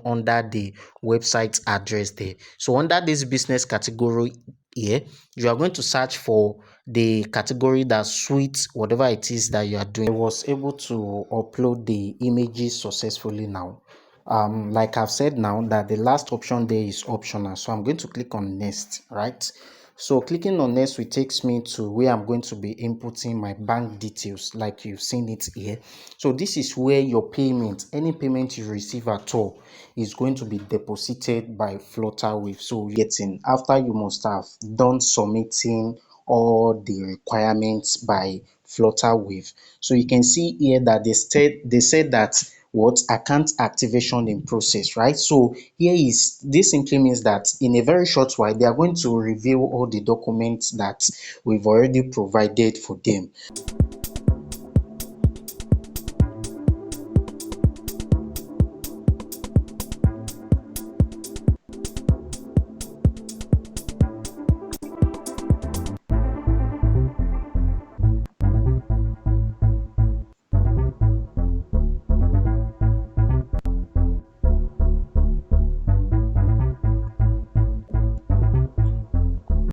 under the website address there. So under this business category here, you are going to search for the category that suits whatever it is that you are doing. I was able to upload the images successfully now. Like I've said now, that the last option there is optional, so I'm going to click on next, right? So clicking on next will takes me to where I'm going to be inputting my bank details, like you've seen it here. So this is where your payment, any payment you receive at all, is going to be deposited by Flutterwave. So getting after you must have done submitting all the requirements by Flutterwave. So you can see here that they said that what account activation in process, right? So here is this simply means that in a very short while they are going to review all the documents that we've already provided for them.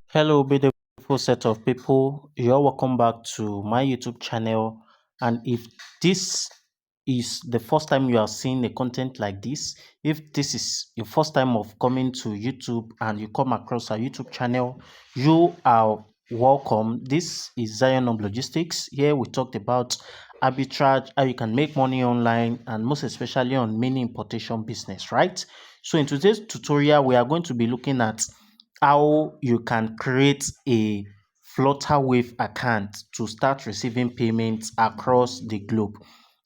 Hello, beautiful set of people. You're welcome back to my YouTube channel. And if this is the first time you are seeing a content like this, if this is your first time of coming to YouTube and you come across our YouTube channel, you are welcome. This is 𝐲 Logistics. Here we talked about arbitrage, how you can make money online, and most especially on mini importation business, right? So in today's tutorial, we are going to be looking at how you can create a Flutterwave account to start receiving payments across the globe.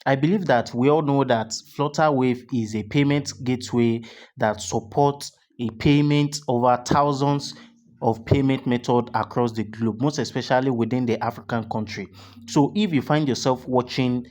I believe that we all know that Flutterwave is a payment gateway that supports a payment over thousands of payment methods across the globe, most especially within the African country. So if you find yourself watching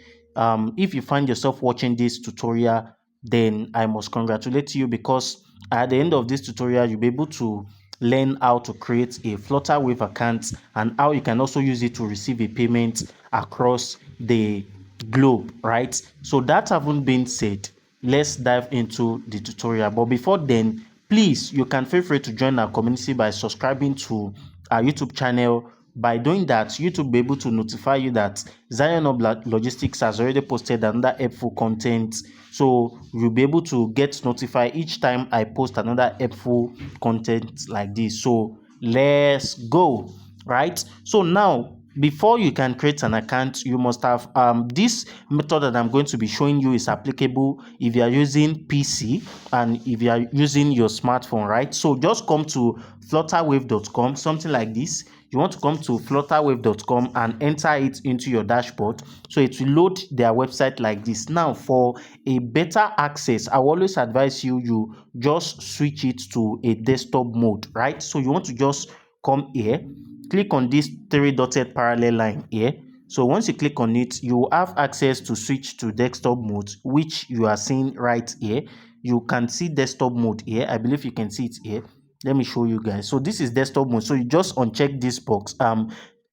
this tutorial, then I must congratulate you, because at the end of this tutorial you'll be able to learn how to create a Flutterwave account and how you can also use it to receive a payment across the globe, right? So that having been said, let's dive into the tutorial. But before then, please, you can feel free to join our community by subscribing to our YouTube channel. By doing that, YouTube will be able to notify you that 𝐲 Logistics has already posted another helpful content. So you'll be able to get notified each time I post another helpful content like this. So let's go, right? So now, before you can create an account, you must have this method that I'm going to be showing you is applicable if you are using PC and if you are using your smartphone, right? So just come to flutterwave.com, something like this. You want to come to flutterwave.com and enter it into your dashboard. So it will load their website like this. Now, for a better access, I will always advise you just switch it to a desktop mode, right? So you want to just come here, click on this three dotted parallel line here. So once you click on it, you will have access to switch to desktop mode, which you are seeing right here. You can see desktop mode here. I believe you can see it here. Let me show you guys. So this is desktop mode. So you just uncheck this box,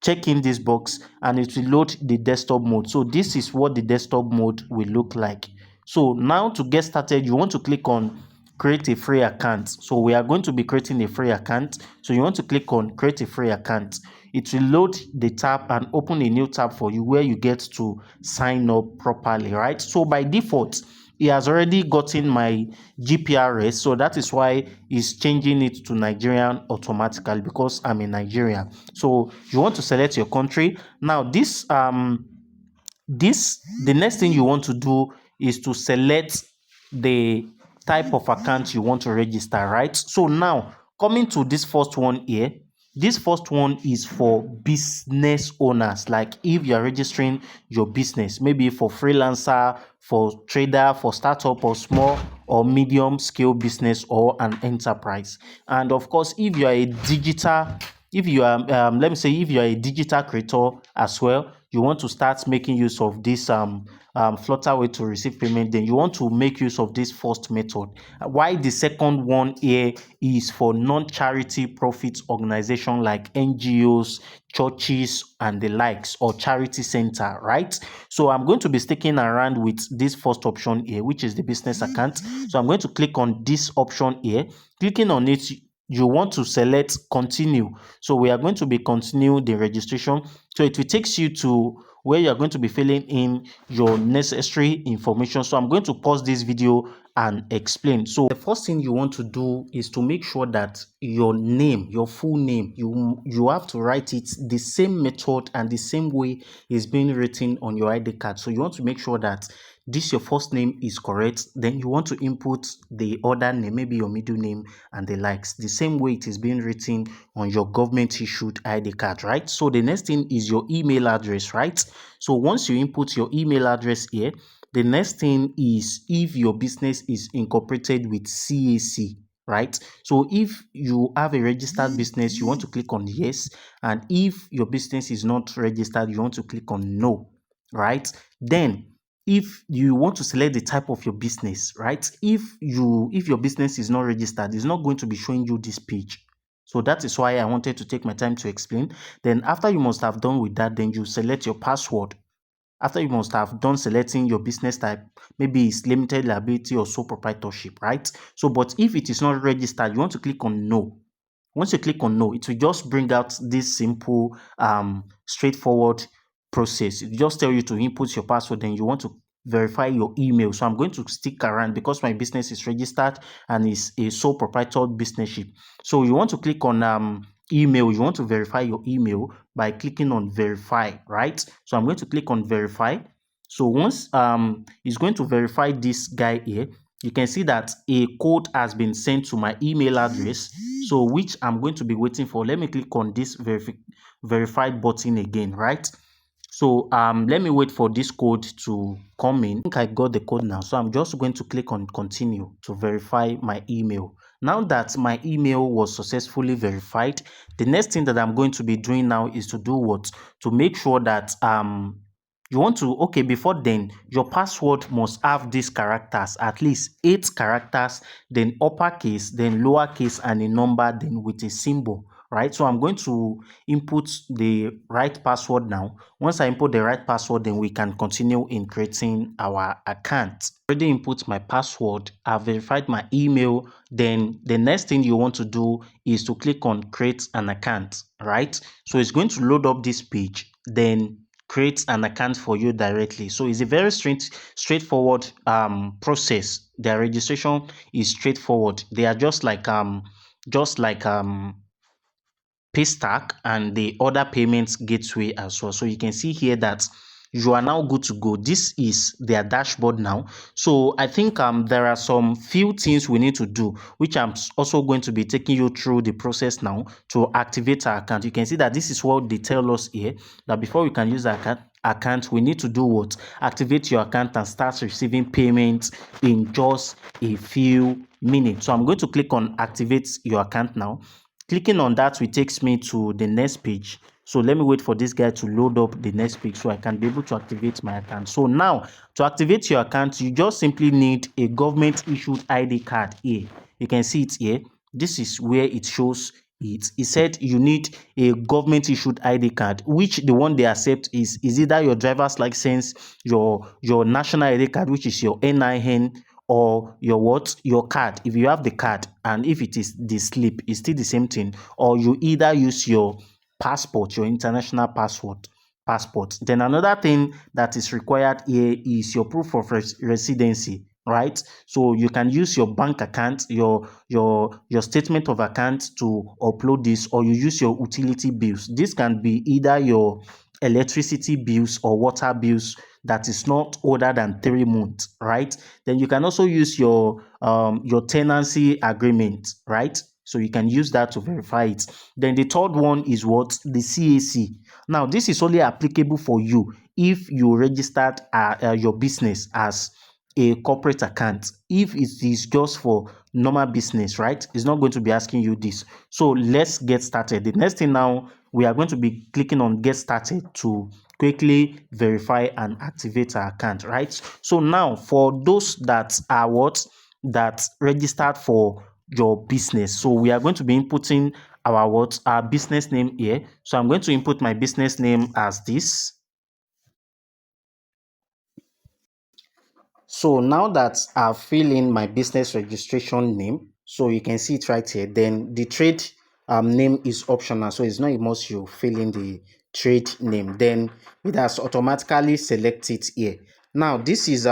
check in this box, and it will load the desktop mode. So this is what the desktop mode will look like. So now to get started, you want to click on create a free account. So we are going to be creating a free account. So you want to click on create a free account. It will load the tab and open a new tab for you where you get to sign up properly, right? So by default, he has already gotten my GPRS, so that is why he's changing it to Nigerian automatically, because I'm in Nigeria. So you want to select your country. Now the next thing you want to do is to select the type of account you want to register, right? So now coming to this first one here, this first one is for business owners. Like if you are registering your business, maybe for freelancer, for trader, for startup, or small or medium scale business, or an enterprise. And of course, if you are a digital, if you are, let me say, if you are a digital creator as well, you want to start making use of this Flutterwave to receive payment, then you want to make use of this first method. Why the second one here is for non-charity profit organization like NGOs, churches, and the likes, or charity center, right? So I'm going to be sticking around with this first option here, which is the business account. So I'm going to click on this option here. Clicking on it, you want to select continue. So we are going to be continue the registration. So it will take you to where you are going to be filling in your necessary information. So I'm going to pause this video and explain. So the first thing you want to do is to make sure that your name, your full name, you have to write it the same method and the same way it's being written on your ID card. So you want to make sure that this your first name is correct. Then you want to input the other name, maybe your middle name and the likes, the same way it is being written on your government issued ID card, right? So the next thing is your email address, right? So once you input your email address here, the next thing is if your business is incorporated with CAC, right? So if you have a registered business, you want to click on yes. And if your business is not registered, you want to click on no, right? Then if you want to select the type of your business, right? If your business is not registered, it's not going to be showing you this page. So that is why I wanted to take my time to explain. Then after you must have done with that, then you select your password. After you must have done selecting your business type, maybe it's limited liability or sole proprietorship, right? So, but if it is not registered, you want to click on no. Once you click on no, it will just bring out this simple, straightforward process. It will just tell you to input your password, then you want to verify your email. So I'm going to stick around because my business is registered and is a sole proprietor businessship. So you want to click on email. You want to verify your email by clicking on verify, right? So I'm going to click on verify. So once it's going to verify this guy here, you can see that a code has been sent to my email address, so which I'm going to be waiting for. Let me click on this verified button again, right? So let me wait for this code to come in. I think I got the code now, so I'm just going to click on continue to verify my email. Now that my email was successfully verified, the next thing that I'm going to be doing now is to do what? To make sure that you want to, okay, before then, your password must have these characters, at least 8 characters, then uppercase, then lowercase, and a number, then with a symbol, right? So I'm going to input the right password now. Once I input the right password, then we can continue in creating our account. Already input my password, I've verified my email. Then the next thing you want to do is to click on create an account, right? So it's going to load up this page, then create an account for you directly. So it's a very straightforward process. Their registration is straightforward. They are just like Paystack and the other payments gateway as well. So you can see here that you are now good to go. This is their dashboard now. So I think there are some few things we need to do, which I'm also going to be taking you through the process now to activate our account. You can see that this is what they tell us here, that before we can use our account, we need to do what? Activate your account and start receiving payments in just a few minutes. So I'm going to click on activate your account now. Clicking on that will takes me to the next page. So let me wait for this guy to load up the next page so I can be able to activate my account. So now, to activate your account, you just simply need a government issued ID card here. You can see it here. This is where it shows it. It said you need a government issued ID card, which the one they accept is either your driver's license, your national ID card, which is your NIN, or your what? Your card. If you have the card, and if it is the slip, it's still the same thing. Or you either use your passport, your international passport. Then another thing that is required here is your proof of residency, right? So you can use your bank account, your statement of account to upload this, or you use your utility bills. This can be either your electricity bills or water bills that is not older than 3 months, right? Then you can also use your tenancy agreement, right? So you can use that to verify it. Then the third one is what? The CAC. Now this is only applicable for you if you registered your business as a corporate account. If it is just for normal business, right, it's not going to be asking you this. So let's get started. The next thing now, we are going to be clicking on get started to quickly verify and activate our account, right? So now for those that are that registered for your business, so we are going to be inputting our business name here. So I'm going to input my business name as this. So now that I've filled in my business registration name, so you can see it right here, then the trade name is optional. So it's not a must you fill in the trade name. Then it has automatically selected it here. Now this is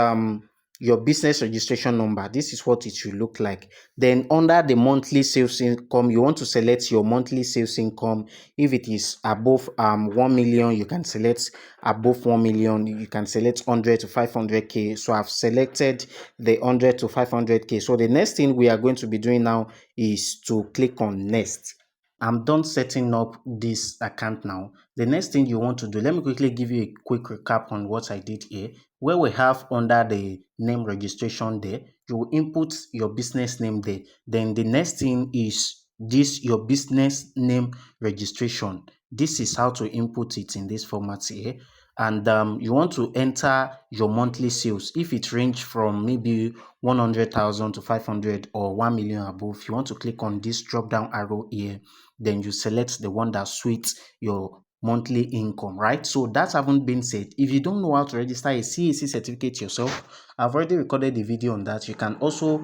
your business registration number. This is what it should look like. Then under the monthly sales income, you want to select your monthly sales income. If it is above 1 million, you can select above 1 million. You can select 100 to 500k. So I've selected the 100 to 500k. So the next thing we are going to be doing now is to click on next. I'm done setting up this account now. The next thing you want to do, let me quickly give you a quick recap on what I did here. Where we have under the name registration there, you will input your business name there. Then the next thing is this, your business name registration. This is how to input it in this format here. And you want to enter your monthly sales. If it range from maybe 100,000 to 500 or 1 million above, you want to click on this drop down arrow here. Then you select the one that suits your monthly income, right? So that having been said, if you don't know how to register a CAC certificate yourself, I've already recorded a video on that. You can also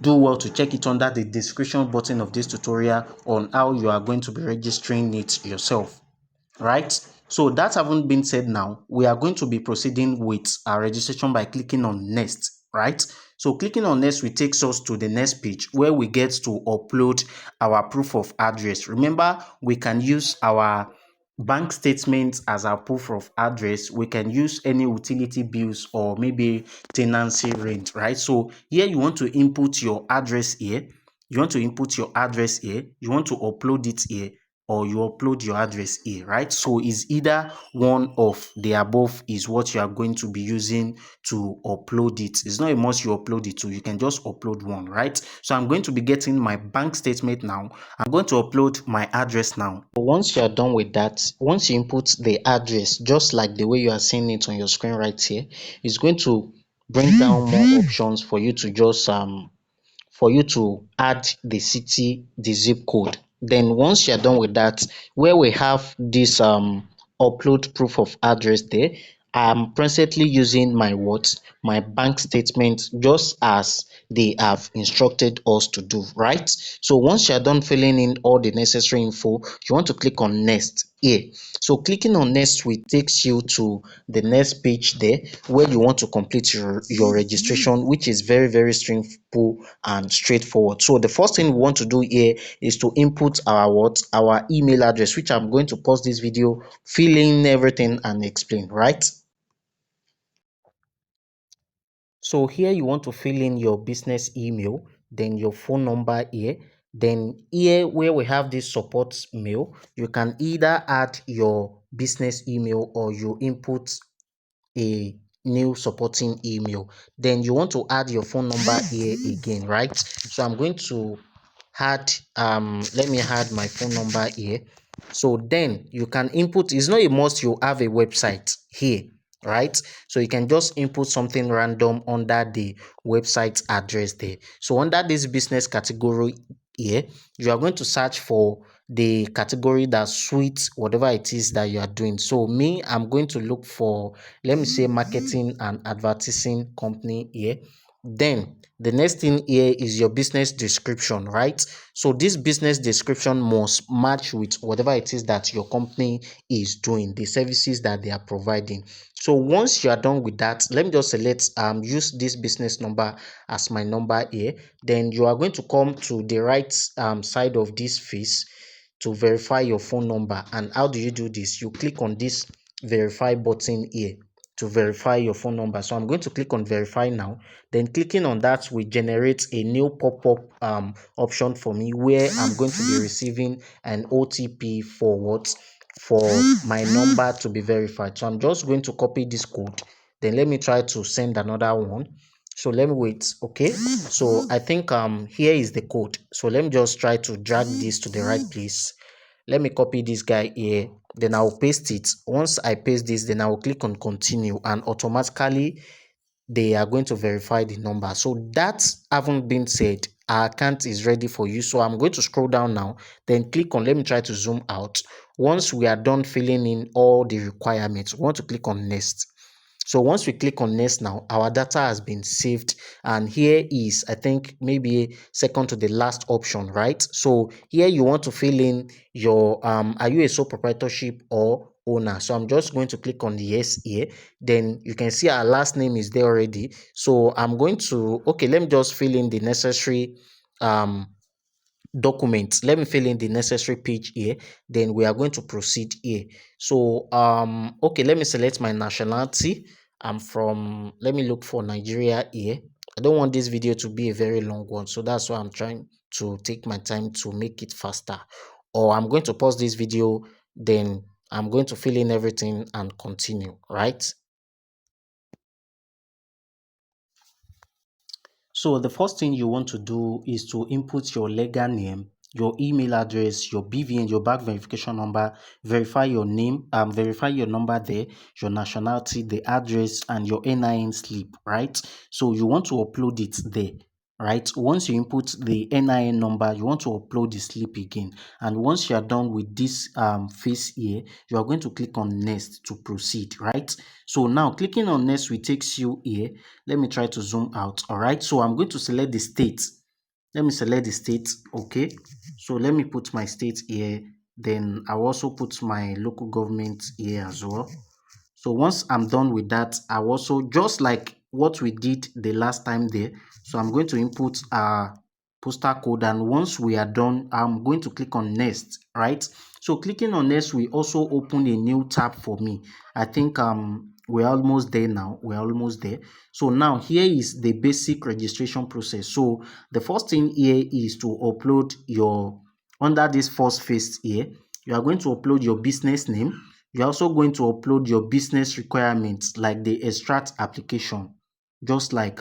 do well to check it under the description button of this tutorial on how you are going to be registering it yourself, right? So that having been said, now we are going to be proceeding with our registration by clicking on next, right? So clicking on next will take us to the next page where we get to upload our proof of address. Remember, we can use our bank statements as our proof of address. We can use any utility bills or maybe tenancy rent, right? So here you want to input your address here. You want to input your address here. You want to upload it here, or you upload your address here, right? So it's either one of the above is what you are going to be using to upload it. It's not a must you upload it, so you can just upload one, right? So I'm going to be getting my bank statement now. I'm going to upload my address now. Once you are done with that, once you input the address, just like the way you are seeing it on your screen right here, it's going to bring down more options for you to just add the city, the zip code. Then once you're done with that, where we have this upload proof of address there, I'm presently using my bank statement, just as they have instructed us to do, right? So once you're done filling in all the necessary info, you want to click on next here. So clicking on next will take you to the next page there where you want to complete your registration, which is very, very simple and straightforward. So the first thing we want to do here is to input our email address, which I'm going to pause this video, fill in everything and explain, right? So here you want to fill in your business email, then your phone number here. Then here where we have this support mail, you can either add your business email or you input a new supporting email. Then you want to add your phone number here again, right? So I'm going to add let me add my phone number here. So then you can input, it's not a must you have a website here, right? So you can just input something random under the website address there. So under this business category here, you are going to search for the category that suits whatever it is that you are doing. So me, I'm going to look for, let me say, marketing and advertising company here. Then the next thing here is your business description, right? So this business description must match with whatever it is that your company is doing, the services that they are providing. So once you are done with that, let me just select use this business number as my number here. Then you are going to come to the right side of this face to verify your phone number. And how do you do this? You click on this verify button here to verify your phone number. So I'm going to click on verify now. Then clicking on that will generate a new pop-up option for me, where I'm going to be receiving an OTP for what? For my number to be verified. So I'm just going to copy this code. Then let me try to send another one. So let me wait. Okay, so I think here is the code. So let me just try to drag this to the right place. let me copy this guy here, then I'll paste it. Once I paste this, then I will click on continue, and automatically they are going to verify the number. So that having been said, our account is ready for you. So I'm going to scroll down now, then click on, let me try to zoom out. Once we are done filling in all the requirements, we want to click on next. So once we click on next now, our data has been saved, and here is, I think, maybe second to the last option, right? So here you want to fill in your are you a sole proprietorship or owner? So I'm just going to click on the yes here. Then you can see our last name is there already. So I'm going to, okay, let me just fill in the necessary documents. Let me fill in the necessary page here, then we are going to proceed here. So okay, let me select my nationality. I'm from, let me look for Nigeria here. I don't want this video to be a very long one, so that's why I'm trying to take my time to make it faster. Or I'm going to pause this video, then I'm going to fill in everything and continue, right? So the first thing you want to do is to input your legal name, your email address, your BVN, your bank verification number, verify your name, verify your number there, your nationality, the address, and your NIN slip, right? So you want to upload it there, right? Once you input the NIN number, you want to upload the slip again. And once you are done with this phase here, you are going to click on next to proceed, right? So now clicking on next will takes you here. Let me try to zoom out. All right, so I'm going to select the state. Let me select the state. Okay, so let me put my state here. Then I'll also put my local government here as well. So once I'm done with that, I'll also, just like what we did the last time there, so I'm going to input our postal code, and once we are done, I'm going to click on next, right? So clicking on next will also open a new tab for me. I think we're almost there now. We're almost there. So now here is the basic registration process. So the first thing here is to upload your, under this first phase here, you are going to upload your business name. You're also going to upload your business requirements, like the extract application, just like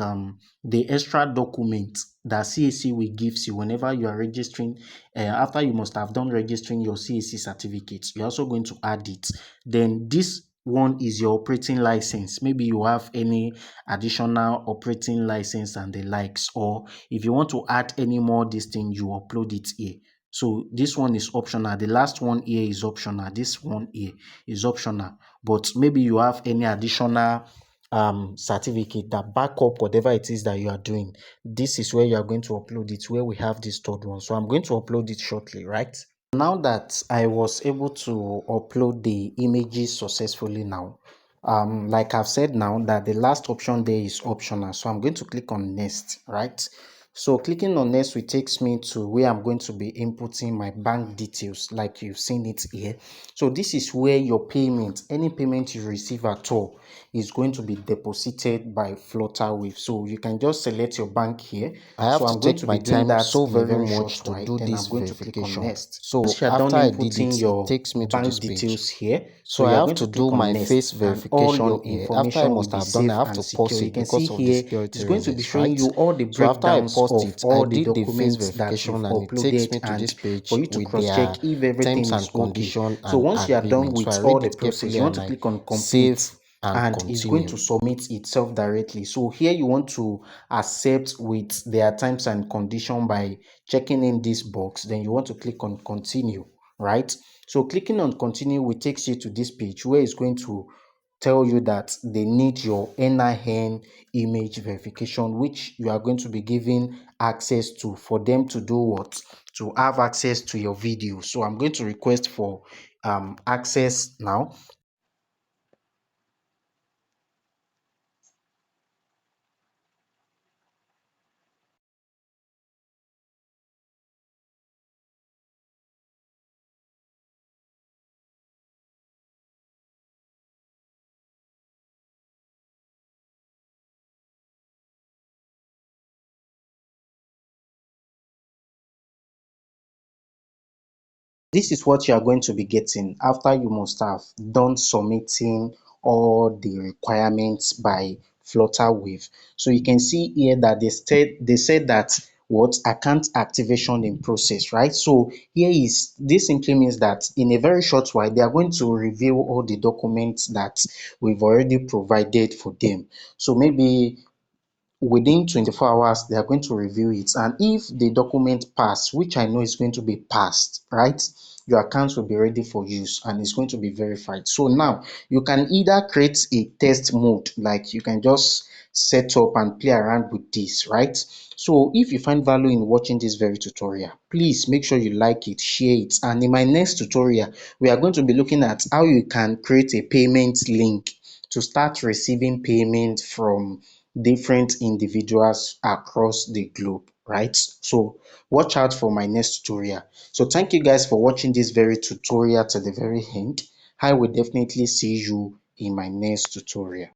the extra document that CAC will give you whenever you are registering. After you must have done registering your CAC certificates, you're also going to add it. Then this one is your operating license. Maybe you have any additional operating license and the likes, or if you want to add any more this thing, you upload it here. So this one is optional. The last one here is optional. This one here is optional. But maybe you have any additional certificate that back up whatever it is that you are doing. This is where you are going to upload it, where we have this third one. So I'm going to upload it shortly, right? Now that I was able to upload the images successfully now, like I've said now, that the last option there is optional. So I'm going to click on next, right? So clicking on next will takes me to where I'm going to be inputting my bank details, like you've seen it here. So this is where your payment, any payment you receive at all, is going to be deposited by Flutterwave. So you can just select your bank here. I have So to I'm going take to my be doing time that so in a very very much short to while. do Then this I'm going to click on verification. next. So Once you're done after I did inputting it, it your takes me to bank this page. details here, So you I are have going to to click do on my face next, and all verification your here. After I information will must be have done, I safe have and to pause secure. You it can see because of the here security it's going to be reasons, showing right? you all the So after I breakdowns paused of it, I all the did the face documents that verification you've and it takes uploaded, me to this and for page you to with cross check their if terms everything and is okay. condition So and once you are done agreement. So I with all read the it process, carefully you want and to I click on complete, save and and it's going continue. to submit itself directly. So here you want to accept with their terms and condition by checking in this box. Then you want to click on continue, right? So clicking on continue will takes you to this page where it's going to tell you that they need your NIN image verification, which you are going to be given access to for them to do what? To have access to your video. So I'm going to request for access now. This is what you are going to be getting after you must have done submitting all the requirements by Flutterwave. So you can see here that they said that what account activation in process, right? So this simply means that in a very short while they are going to review all the documents that we've already provided for them. So maybe within 24 hours they are going to review it, and if the document pass, which I know is going to be passed, right, your account will be ready for use and it's going to be verified. So now you can either create a test mode, like you can just set up and play around with this, right? So if you find value in watching this very tutorial, please make sure you like it, share it, and in my next tutorial we are going to be looking at how you can create a payment link to start receiving payment from different individuals across the globe, right? So watch out for my next tutorial. So thank you guys for watching this very tutorial to the very end. I will definitely see you in my next tutorial.